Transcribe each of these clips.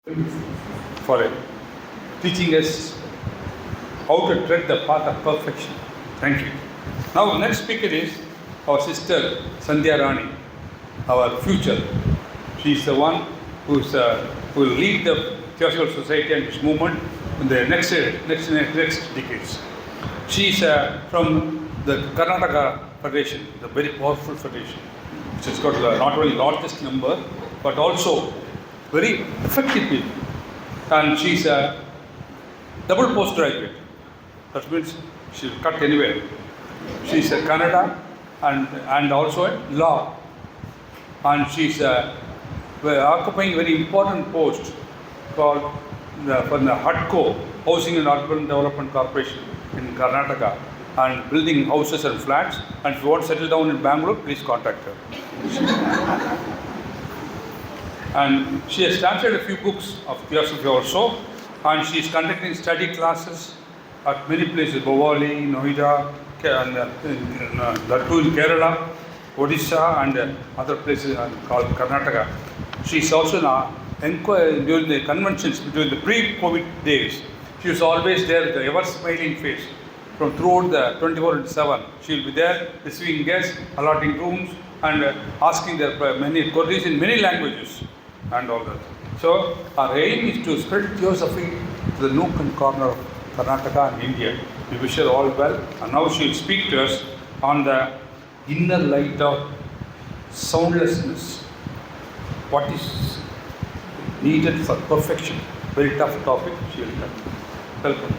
for teaching us how to tread the path of perfection. Thank you. Now, next speaker is our sister Sandhya Rani, our future. She is the one who will lead the Theosophical Society and its movement in the next decades. She is from the Karnataka Federation, the very powerful federation, which has got not only largest number but also very effective people. And she is a double postgraduate. That means she will cut anywhere. She is a Canada and also a law. And she is occupying a very important post called for the HUDCO, Housing and Urban Development Corporation in Karnataka, and building houses and flats. And if you want to settle down in Bangalore, please contact her. And she has started a few books of theosophy also, and she is conducting study classes at many places, Bovali, Noida, and that too in Kerala, Odisha, and other places called Karnataka. She is also during the conventions, during the pre-COVID days. She was always there with the ever-smiling face from throughout the 24/7. She will be there receiving guests, allotting rooms, and asking their many queries in many languages and all that. So our aim is to spread theosophy to the nook and corner of Karnataka and India. We wish her all well, and now she will speak to us on the inner light of soundlessness. What is needed for perfection? Very tough topic. She will tell. Welcome.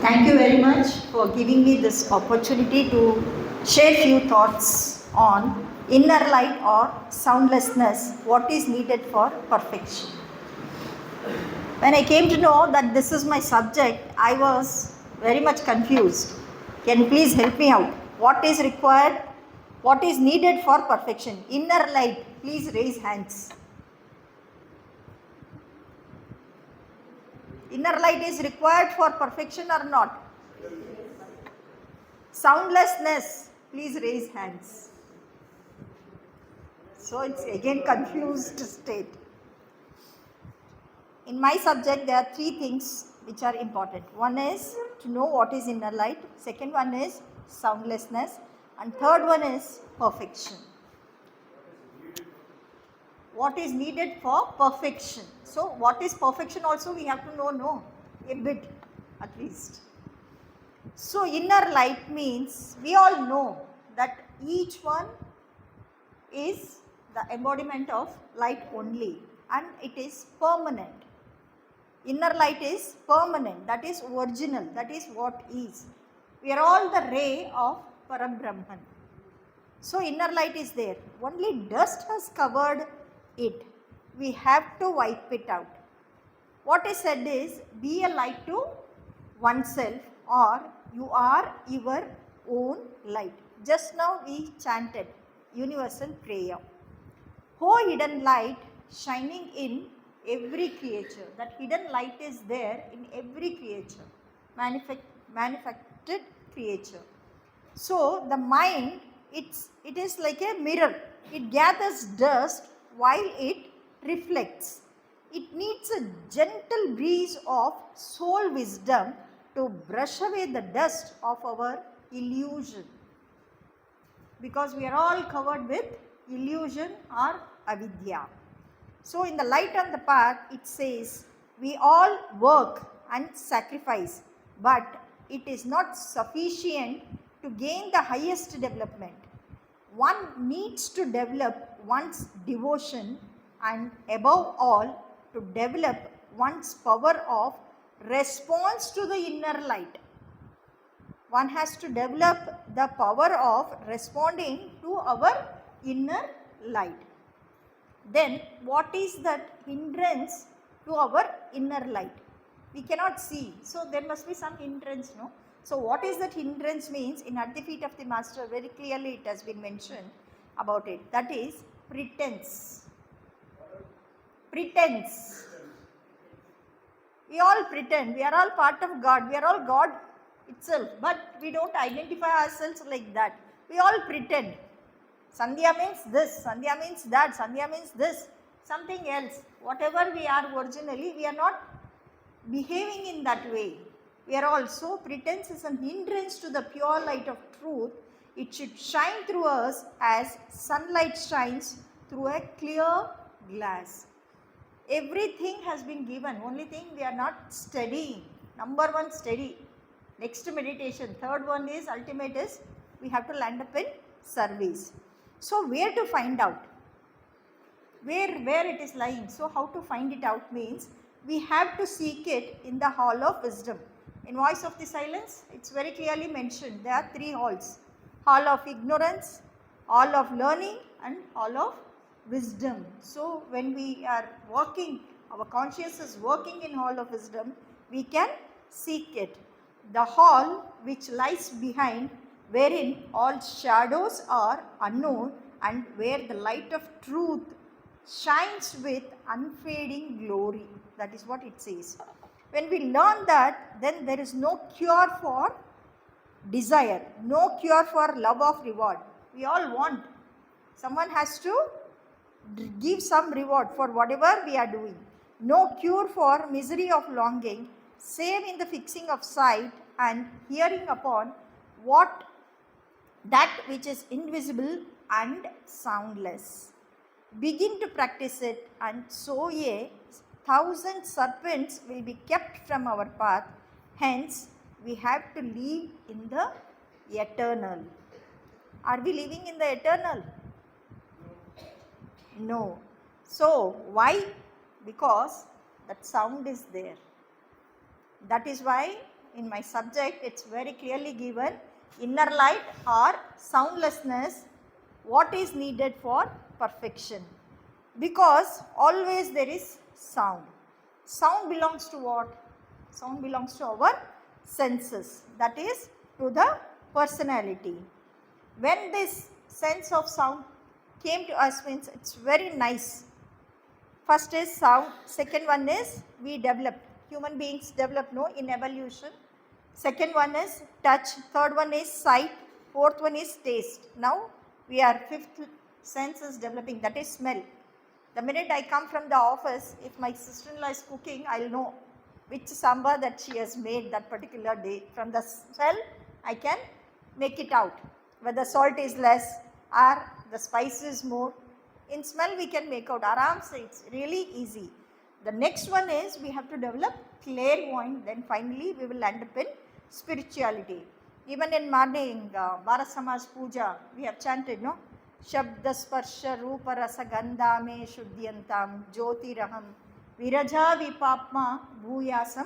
Thank you very much for giving me this opportunity to share few thoughts on inner light or soundlessness, what is needed for perfection. When I came to know that this is my subject, I was very much confused. Can you please help me out? What is required? What is needed for perfection? Inner light, please raise hands. Inner light is required for perfection or not? Soundlessness, please raise hands. So it's again confused state. In my subject, there are three things which are important. One is to know what is inner light. Second one is soundlessness. And third one is perfection. What is needed for perfection? So what is perfection also we have to know a bit at least. So inner light means we all know that each one is the embodiment of light only, and it is permanent. Inner light is permanent, that is original, that is what is. We are all the ray of Parabrahman. So inner light is there. Only dust has covered it. We have to wipe it out. What is said is, be a light to oneself, or you are your own light. Just now we chanted universal prayer. Oh hidden light shining in every creature. That hidden light is there in every creature, manufactured creature. So the mind, it is like a mirror. It gathers dust while it reflects. It needs a gentle breeze of soul wisdom to brush away the dust of our illusion. Because we are all covered with illusion or avidya. So in the light on the path, it says, we all work and sacrifice, but it is not sufficient to gain the highest development. One needs to develop one's devotion, and above all, to develop one's power of response to the inner light. One has to develop the power of responding to our inner light. Then what is that hindrance to our inner light? We cannot see, so there must be some hindrance, no? So what is that hindrance means? In At the Feet of the Master, very clearly it has been mentioned about it. That is pretense. Pretense. We all pretend. We are all part of God. We are all God itself. But we don't identify ourselves like that. We all pretend. Sandhya means this. Sandhya means that. Sandhya means this. Something else. Whatever we are originally, we are not behaving in that way. We are also, pretense is an hindrance to the pure light of truth. It should shine through us as sunlight shines through a clear glass. Everything has been given. Only thing we are not studying. Number one, study. Next, meditation. Third one is, ultimate is, we have to land up in service. So where to find out? Where it is lying? So how to find it out means, we have to seek it in the hall of wisdom. In Voice of the Silence, it's very clearly mentioned. There are three halls. Hall of ignorance, hall of learning, and hall of wisdom. So when we are working, our conscience is working in hall of wisdom, we can seek it. The hall which lies behind, wherein all shadows are unknown, and where the light of truth shines with unfading glory. That is what it says. When we learn that, then there is no cure for desire, no cure for love of reward. We all want. Someone has to give some reward for whatever we are doing. No cure for misery of longing, save in the fixing of sight and hearing upon what that which is invisible and soundless. Begin to practice it, and so 1,000 serpents will be kept from our path. Hence, we have to live in the eternal. Are we living in the eternal? No. So, why? Because that sound is there. That is why in my subject it's very clearly given, inner light or soundlessness, what is needed for perfection. Because always there is sound. Sound belongs to what? Sound belongs to our senses. That is to the personality. When this sense of sound came to us means it's very nice. First is sound. Second one is we developed. Human beings develop in evolution. Second one is touch. Third one is sight. Fourth one is taste. Now we are fifth sense is developing, that is smell. The minute I come from the office, if my sister-in-law is cooking, I'll know which sambar that she has made that particular day. From the smell, I can make it out. Whether salt is less or the spice is more. In smell, we can make out. Aram se, it's really easy. The next one is we have to develop clairvoyant. Then finally, we will end up in spirituality. Even in morning, Bharat Samaj Puja, we have chanted, no? Shabda Sparsha Rupa Rasa Gandhame Shuddhyantam Jyotiraham Viraja Vipapma Bhuyasam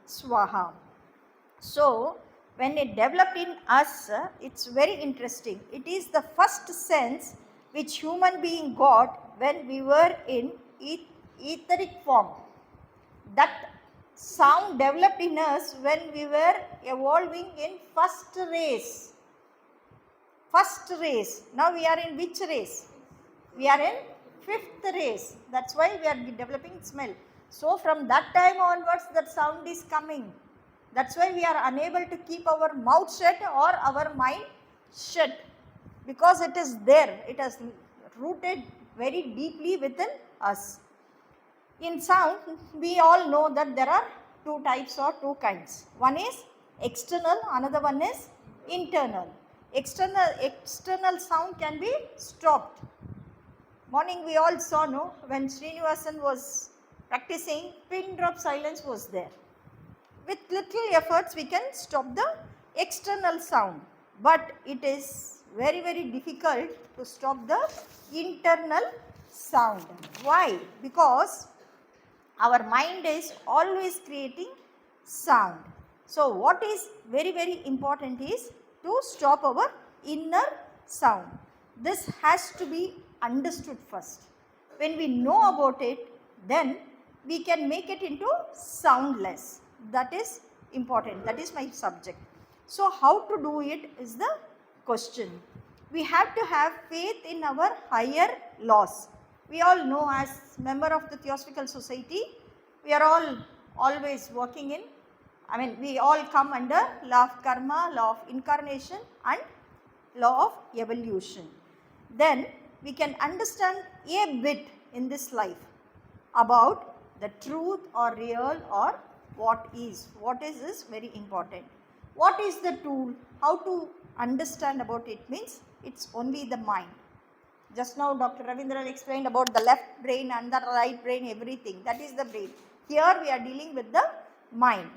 Swaha. So, when it developed in us, it's very interesting. It is the first sense which human being got when we were in etheric form. That sound developed in us when we were evolving in first race. First race. Now we are in which race? We are in fifth race. That's why we are developing smell. So from that time onwards, that sound is coming. That's why we are unable to keep our mouth shut or our mind shut, because it is there. It has rooted very deeply within us. In sound, we all know that there are two types or two kinds. One is external, another one is internal. External sound can be stopped. Morning we all saw, no, when Srinivasan was practicing, pin drop silence was there. With little efforts we can stop the external sound, but it is very, very difficult to stop the internal sound. Why? Because our mind is always creating sound. So what is very, very important is to stop our inner sound. This has to be understood first. When we know about it, then we can make it into soundless. That is important. That is my subject. So how to do it is the question. We have to have faith in our higher laws. We all know, as member of the Theosophical Society, we are all always working in, we all come under law of karma, law of incarnation and law of evolution. Then we can understand a bit in this life about the truth or real or what is. What is very important. What is the tool? How to understand about it means it's only the mind. Just now Dr. Ravindran explained about the left brain and the right brain, everything. That is the brain. Here we are dealing with the mind.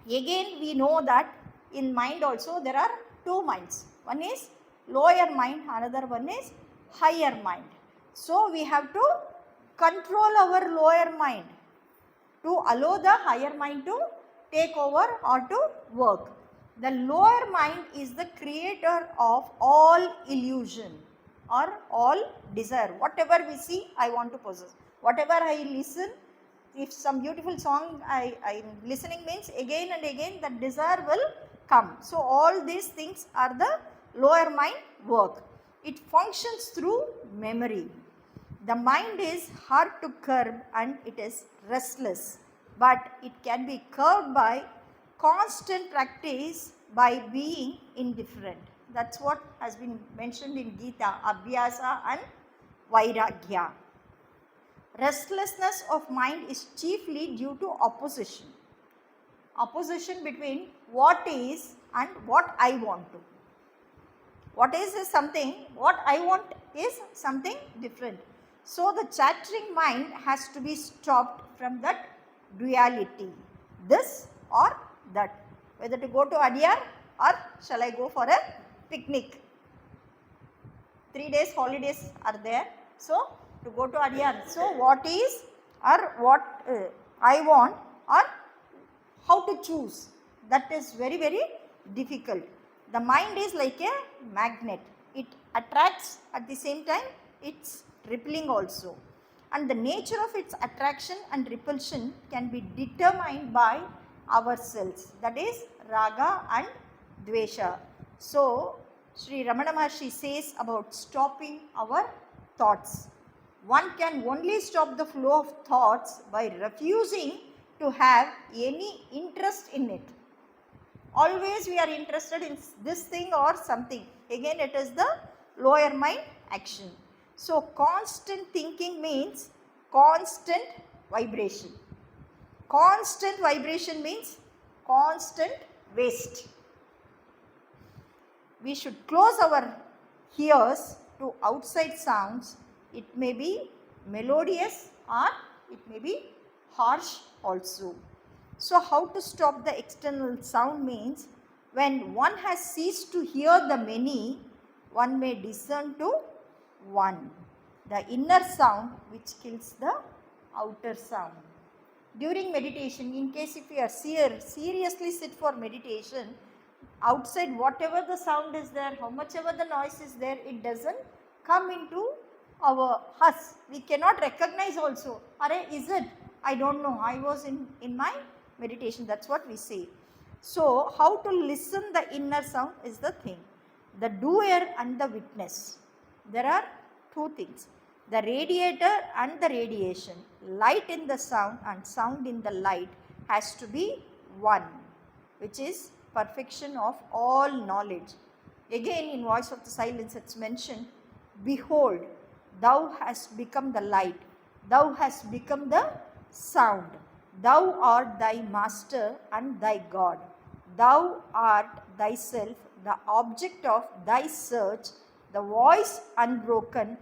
Again we know that in mind also there are two minds. One is lower mind, another one is higher mind. So we have to control our lower mind to allow the higher mind to take over or to work. The lower mind is the creator of all illusion or all desire. Whatever we see, I want to possess. Whatever I listen, if some beautiful song I am listening means again and again that desire will come. So all these things are the lower mind work. It functions through memory. The mind is hard to curb and it is restless, but it can be curbed by constant practice by being indifferent. That's what has been mentioned in Gita, Abhyasa and Vairagya. Restlessness of mind is chiefly due to opposition. Opposition between what is and what I want to. What is something, what I want is something different. So the chattering mind has to be stopped from that duality, this or that. Whether to go to Adyar or shall I go for a picnic. 3 days holidays are there. So to go to Adyar. So what is or what I want or how to choose, that is very, very difficult. The mind is like a magnet. It attracts, at the same time it's repelling also. And the nature of its attraction and repulsion can be determined by ourselves. That is raga and dvesha. So Sri Ramana Maharshi says about stopping our thoughts. One can only stop the flow of thoughts by refusing to have any interest in it. Always we are interested in this thing or something. Again it is the lower mind action. So constant thinking means constant vibration. Constant vibration means constant waste. We should close our ears to outside sounds. It may be melodious or it may be harsh also. So how to stop the external sound means when one has ceased to hear the many, one may discern to one. The inner sound which kills the outer sound. During meditation, in case if we are seriously sit for meditation, outside whatever the sound is there, how much ever the noise is there, it doesn't come into us. We cannot recognize also. Are is it? I don't know. I was in my meditation. That's what we say. So how to listen the inner sound is the thing. The doer and the witness. There are two things. The radiator and the radiation. Light in the sound and sound in the light has to be one, which is perfection of all knowledge. Again in Voice of the Silence it's mentioned, behold, thou hast become the light, thou hast become the sound, thou art thy master and thy God, thou art thyself the object of thy search, the voice unbroken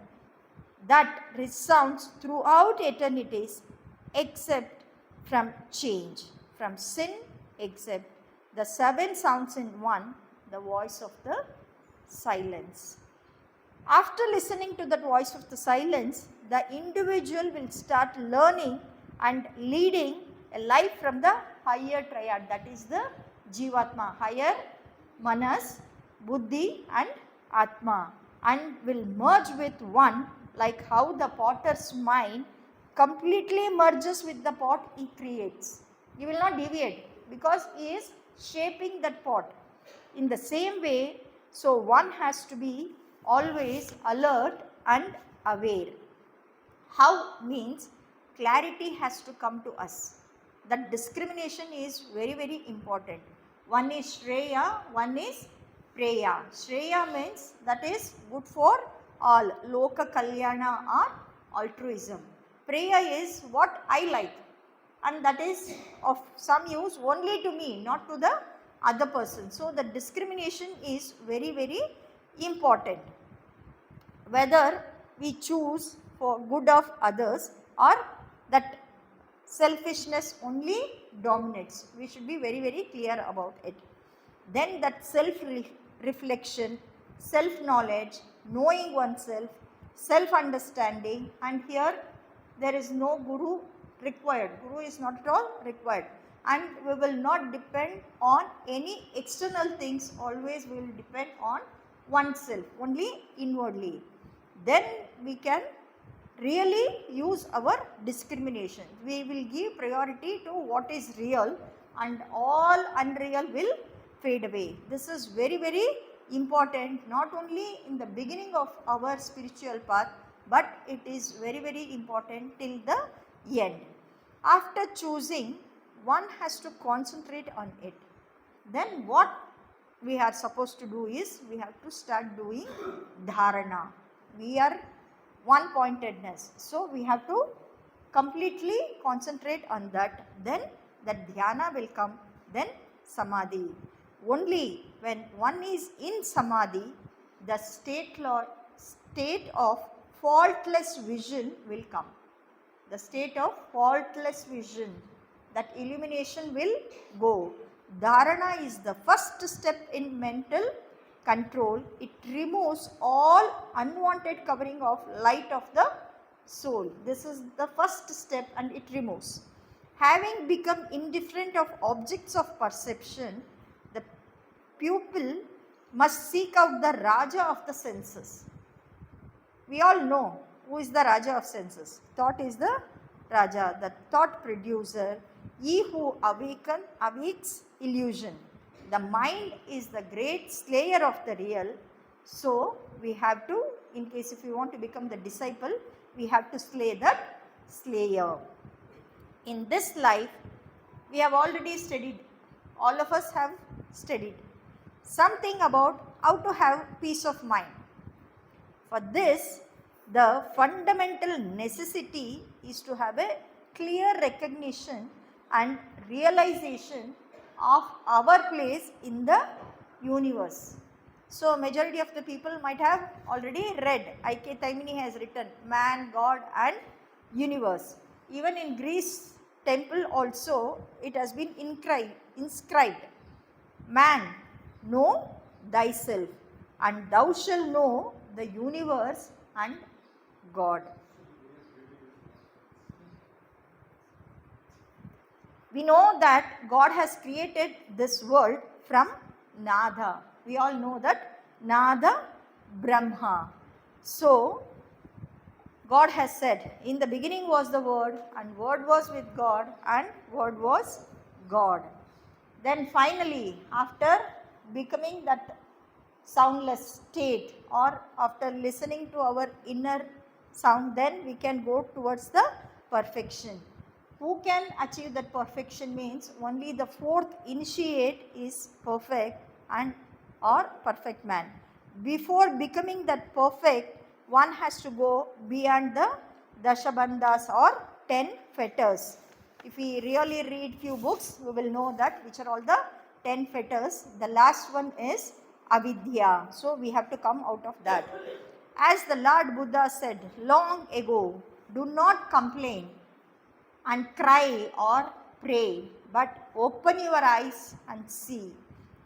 that resounds throughout eternities except from change, from sin except the seven sounds in one, the voice of the silence. After listening to that voice of the silence, the individual will start learning and leading a life from the higher triad, that is the Jivatma, higher Manas, Buddhi and Atma, and will merge with one, like how the potter's mind completely merges with the pot he creates. He will not deviate because he is shaping that pot. in the same way, so one has to be always alert and aware. How means clarity has to come to us. That discrimination is very, very important. One is Shreya, one is Preya. Shreya means that is good for all. Loka Kalyana or altruism. Preya is what I like, and that is of some use only to me, not to the other person. So the discrimination is very, very important. Whether we choose for good of others or that selfishness only dominates. We should be very, very clear about it. Then that self-reflection, self-knowledge, knowing oneself, self-understanding, and here there is no guru required. Guru is not at all required. And we will not depend on any external things, always we will depend on oneself, only inwardly. Then we can really use our discrimination. We will give priority to what is real and all unreal will fade away. This is very, very important, not only in the beginning of our spiritual path, but it is very, very important till the end. After choosing, one has to concentrate on it. Then what we are supposed to do is, we have to start doing dharana. We are one pointedness, so we have to completely concentrate on that. Then that dhyana will come, then samadhi. Only when one is in samadhi, the state of faultless vision will come. The state of faultless vision, that illumination will go. Dharana is the first step in mental control. It removes all unwanted covering of light of the soul. This is the first step, and it removes. Having become indifferent of objects of perception, the pupil must seek out the Raja of the senses. We all know who is the Raja of senses. Thought is the Raja, the thought producer, he who awakes illusion. The mind is the great slayer of the real. So we have to, in case if we want to become the disciple, we have to slay that slayer. In this life, we have already studied, all of us have studied something about how to have peace of mind. For this, the fundamental necessity is to have a clear recognition and realization of our place in the universe. So majority of the people might have already read, I.K. Taimini has written man, God and universe. Even in Greece temple also it has been inscribed, man, know thyself, and thou shalt know the universe and God. We know that God has created this world from Nada. We all know that Nada Brahma. So, God has said, in the beginning was the Word, and Word was with God, and Word was God. Then finally, after becoming that soundless state, or after listening to our inner sound, then we can go towards the perfection. Who can achieve that perfection means only the fourth initiate is perfect and or perfect man. Before becoming that perfect, one has to go beyond the Dashabandhas or 10 fetters. If we really read few books, we will know that which are all the 10 fetters. The last one is avidya. So we have to come out of that. As the Lord Buddha said long ago, do not complain and cry or pray, but open your eyes and see.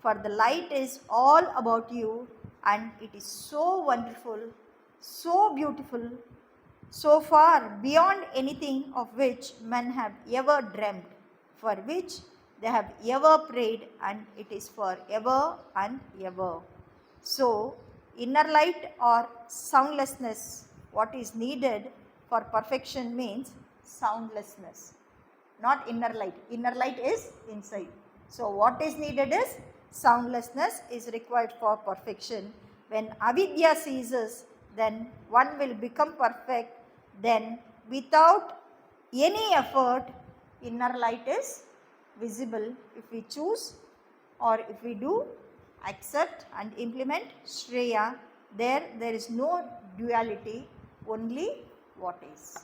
For the light is all about you, and it is so wonderful, so beautiful, so far beyond anything of which men have ever dreamt, for which they have ever prayed, and it is for ever and ever. So, inner light or soundlessness, what is needed for perfection means soundlessness, not inner light. Inner light is inside. So, what is needed is soundlessness is required for perfection. When avidya ceases, then one will become perfect. Then without any effort, inner light is visible if we choose or if we do accept and implement Shreya. There is no duality, only what is.